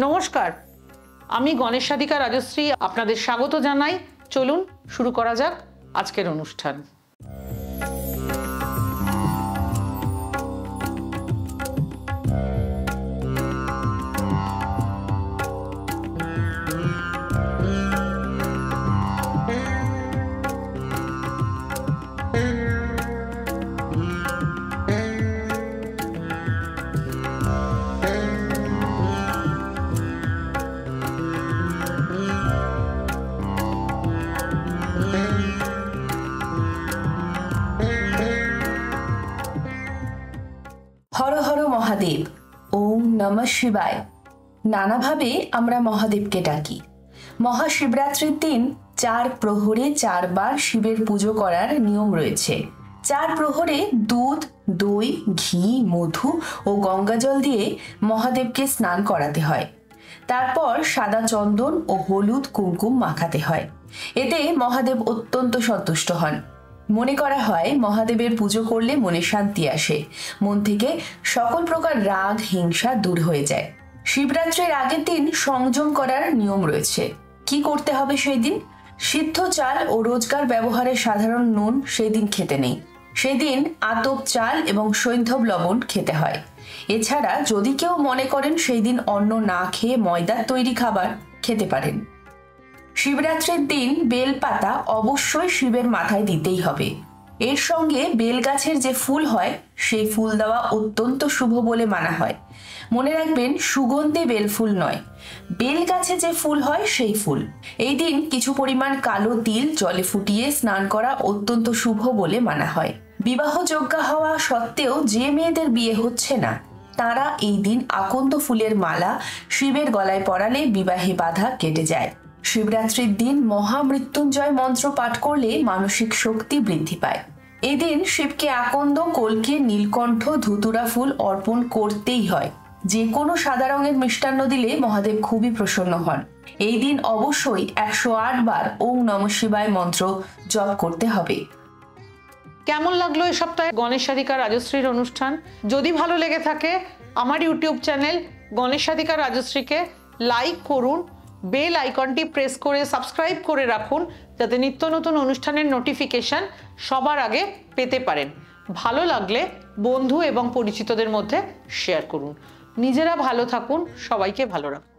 নমস্কার, আমি গণেশাধিকা রাজশ্রী আপনাদের স্বাগত জানাই। চলুন শুরু করা যাক আজকের অনুষ্ঠান। হর হর মহাদেব, ওম নমঃ শিবায়। নানাভাবে আমরা মহাদেবকে ডাকি। মহাশিবরাত্রির দিন 4 প্রহরে 4 বার শিবের পুজো করার নিয়ম রয়েছে। 4 প্রহরে দুধ, দই, ঘি, মধু ও গঙ্গাজল দিয়ে মহাদেবকে স্নান করাতে হয়। তারপর সাদা চন্দন ও হলুদ কুমকুম মাখাতে হয়। এতে মহাদেব অত্যন্ত সন্তুষ্ট হন। মনে করা হয় মহাদেবের পুজো করলে মনে শান্তি আসে, মন থেকে সকল প্রকার রাগ হিংসা দূর হয়ে যায়। শিবরাত্রির আগের দিন সংযম করার নিয়ম রয়েছে। কি করতে হবে সেই দিন? সিদ্ধ চাল ও রোজকার ব্যবহারের সাধারণ নুন সেই দিন খেতে নেই। সেই দিন আতপ চাল এবং সৈন্ধব লবণ খেতে হয়। এছাড়া যদি কেউ মনে করেন সেই দিন অন্ন না খেয়ে ময়দার তৈরি খাবার খেতে পারেন। শিবরাত্রির দিন বেলপাতা অবশ্যই শিবের মাথায় দিতেই হবে। এর সঙ্গে বেল গাছের যে ফুল হয় সেই ফুল দেওয়া অত্যন্ত শুভ বলে মানা হয়। মনে রাখবেন, সুগন্ধি বেল ফুল নয়, বেল গাছে যে ফুল হয় সেই ফুল। এই দিন কিছু পরিমাণ কালো তিল জলে ফুটিয়ে স্নান করা অত্যন্ত শুভ বলে মানা হয়। বিবাহযোগ্য হওয়া সত্ত্বেও যে মেয়েদের বিয়ে হচ্ছে না, তারা এই দিন আকন্দ ফুলের মালা শিবের গলায় পরালে বিবাহে বাধা কেটে যায়। শিবরাত্রির দিন মহামৃত্যুঞ্জয় মন্ত্র পাঠ করলে মানসিক শক্তি বৃদ্ধি পায়। এদিন শিবকে আকন্দ, কলকে, নীলকণ্ঠ, ধুতুরা ফুল অর্পণ করতেই হয়। যে কোনো সাদা রঙের মিষ্টান্ন দিলে মহাদেব খুবই প্রসন্ন হন। এই দিন অবশ্যই 108 বার ওম নমঃ শিবায় মন্ত্র জপ করতে হবে। কেমন লাগলো এই সপ্তাহে গণেশাধিকা রাজশ্রীর অনুষ্ঠান? যদি ভালো লেগে থাকে আমার ইউটিউব চ্যানেল গণেশাধিকা রাজশ্রীকে লাইক করুন, বেল আইকনটি প্রেস করে সাবস্ক্রাইব করে রাখুন, যাতে নিত্য নতুন অনুষ্ঠানের নোটিফিকেশন সবার আগে পেতে পারেন। ভালো লাগলে বন্ধু এবং পরিচিতদের মধ্যে শেয়ার করুন। নিজেরা ভালো থাকুন, সবাইকে ভালো রাখুন।